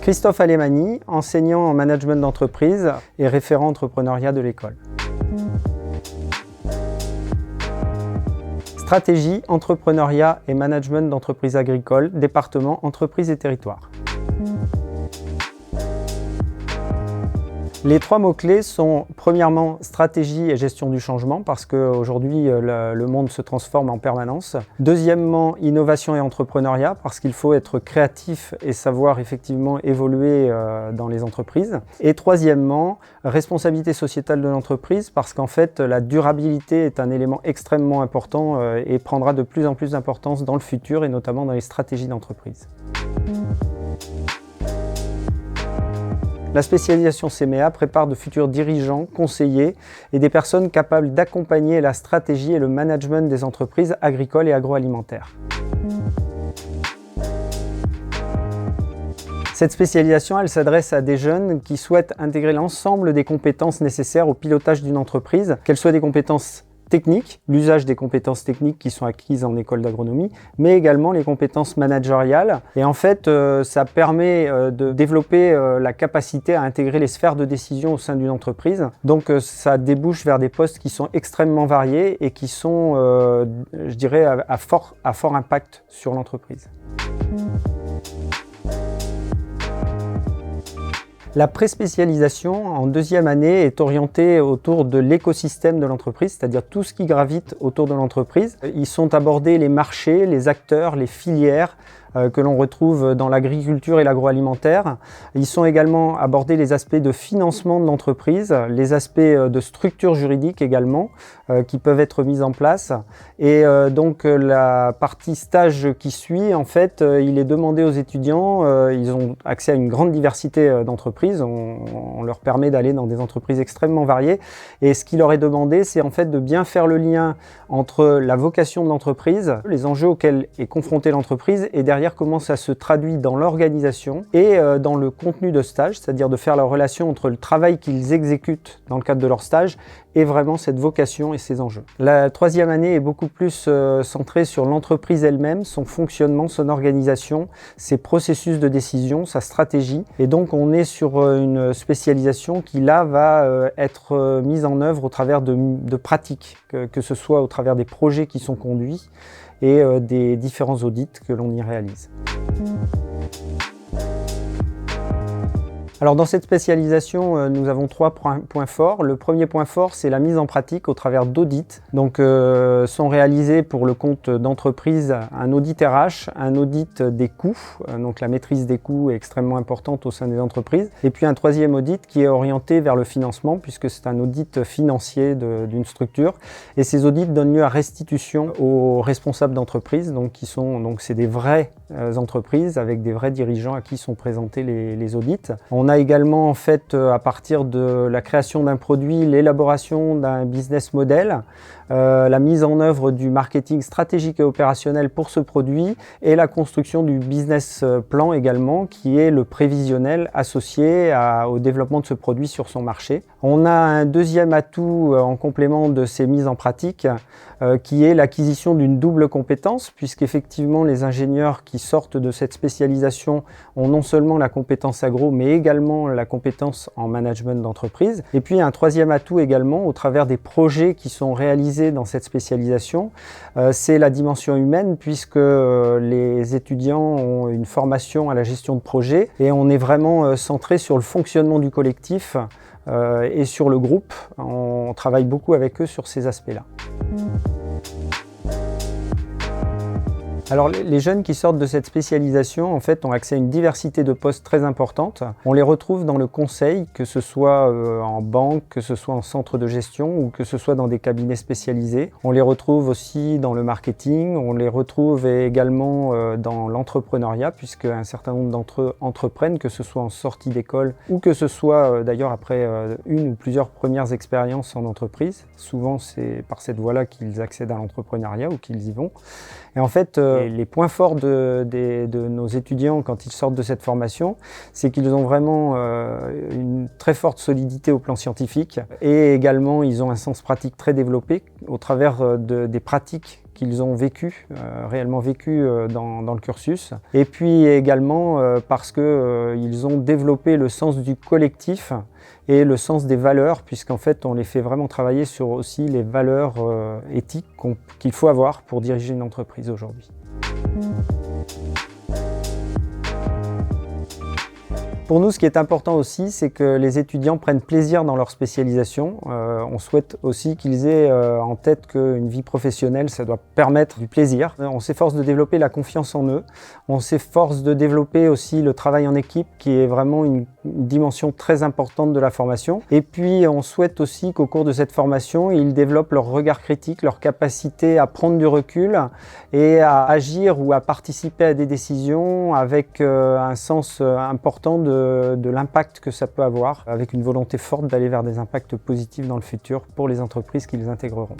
Christophe Alemany, enseignant en management d'entreprise et référent entrepreneuriat de l'école. Stratégie, entrepreneuriat et management d'entreprise agricole, département, entreprise et territoire. Les trois mots-clés sont premièrement stratégie et gestion du changement parce qu'aujourd'hui le monde se transforme en permanence. Deuxièmement, innovation et entrepreneuriat parce qu'il faut être créatif et savoir effectivement évoluer dans les entreprises. Et troisièmement, responsabilité sociétale de l'entreprise parce qu'en fait la durabilité est un élément extrêmement important et prendra de plus en plus d'importance dans le futur et notamment dans les stratégies d'entreprise. La spécialisation CMEA prépare de futurs dirigeants, conseillers et des personnes capables d'accompagner la stratégie et le management des entreprises agricoles et agroalimentaires. Cette spécialisation, elle s'adresse à des jeunes qui souhaitent intégrer l'ensemble des compétences nécessaires au pilotage d'une entreprise, qu'elles soient des compétences techniques, l'usage des compétences techniques qui sont acquises en école d'agronomie, mais également les compétences managériales. Et en fait, ça permet de développer la capacité à intégrer les sphères de décision au sein d'une entreprise. Donc ça débouche vers des postes qui sont extrêmement variés et qui sont, je dirais, à fort impact sur l'entreprise. La préspécialisation en deuxième année est orientée autour de l'écosystème de l'entreprise, c'est-à-dire tout ce qui gravite autour de l'entreprise. Ils sont abordés les marchés, les acteurs, les filières que l'on retrouve dans l'agriculture et l'agroalimentaire. Ils sont également abordés les aspects de financement de l'entreprise, les aspects de structure juridique également qui peuvent être mis en place. Et donc la partie stage qui suit, en fait, il est demandé aux étudiants, ils ont accès à une grande diversité d'entreprises, on leur permet d'aller dans des entreprises extrêmement variées. Et ce qui leur est demandé, c'est en fait de bien faire le lien entre la vocation de l'entreprise, les enjeux auxquels est confrontée l'entreprise et derrière comment ça se traduit dans l'organisation et dans le contenu de stage, c'est-à-dire de faire la relation entre le travail qu'ils exécutent dans le cadre de leur stage et vraiment cette vocation et ses enjeux. La troisième année est beaucoup plus centrée sur l'entreprise elle-même, son fonctionnement, son organisation, ses processus de décision, sa stratégie. Et donc on est sur une spécialisation qui là va être mise en œuvre au travers de pratiques, que ce soit au travers des projets qui sont conduits et des différents audits que l'on y réalise. Alors dans cette spécialisation, nous avons trois points forts. Le premier point fort, c'est la mise en pratique au travers d'audits. Donc sont réalisés pour le compte d'entreprises un audit RH, un audit des coûts. Donc la maîtrise des coûts est extrêmement importante au sein des entreprises. Et puis un troisième audit qui est orienté vers le financement puisque c'est un audit financier d'une structure. Et ces audits donnent lieu à restitution aux responsables d'entreprise. Donc c'est des vraies entreprises avec des vrais dirigeants à qui sont présentés les audits. On a également en fait à partir de la création d'un produit, l'élaboration d'un business model, la mise en œuvre du marketing stratégique et opérationnel pour ce produit et la construction du business plan également qui est le prévisionnel associé au développement de ce produit sur son marché. On a un deuxième atout en complément de ces mises en pratique qui est l'acquisition d'une double compétence puisqu'effectivement les ingénieurs qui sortent de cette spécialisation ont non seulement la compétence agro mais également la compétence en management d'entreprise. Et puis un troisième atout également au travers des projets qui sont réalisés dans cette spécialisation, c'est la dimension humaine puisque les étudiants ont une formation à la gestion de projet et on est vraiment centré sur le fonctionnement du collectif et sur le groupe. On travaille beaucoup avec eux sur ces aspects-là. Alors les jeunes qui sortent de cette spécialisation en fait ont accès à une diversité de postes très importante. On les retrouve dans le conseil, que ce soit en banque, que ce soit en centre de gestion ou que ce soit dans des cabinets spécialisés. On les retrouve aussi dans le marketing, on les retrouve également dans l'entrepreneuriat puisque un certain nombre d'entre eux entreprennent, que ce soit en sortie d'école ou que ce soit d'ailleurs après une ou plusieurs premières expériences en entreprise. Souvent c'est par cette voie-là qu'ils accèdent à l'entrepreneuriat ou qu'ils y vont. Et en fait, les points forts de nos étudiants quand ils sortent de cette formation, c'est qu'ils ont vraiment une très forte solidité au plan scientifique et également ils ont un sens pratique très développé au travers des pratiques qu'ils ont vécu, réellement vécu dans le cursus. Et puis également parce qu'ils ont développé le sens du collectif et le sens des valeurs, puisqu'en fait on les fait vraiment travailler sur aussi les valeurs éthiques qu'il faut avoir pour diriger une entreprise aujourd'hui. Pour nous, ce qui est important aussi, c'est que les étudiants prennent plaisir dans leur spécialisation. On souhaite aussi qu'ils aient en tête qu'une vie professionnelle, ça doit permettre du plaisir. On s'efforce de développer la confiance en eux. On s'efforce de développer aussi le travail en équipe, qui est vraiment une dimension très importante de la formation. Et puis, on souhaite aussi qu'au cours de cette formation, ils développent leur regard critique, leur capacité à prendre du recul et à agir ou à participer à des décisions avec un sens important de l'impact que ça peut avoir, avec une volonté forte d'aller vers des impacts positifs dans le futur pour les entreprises qui les intégreront.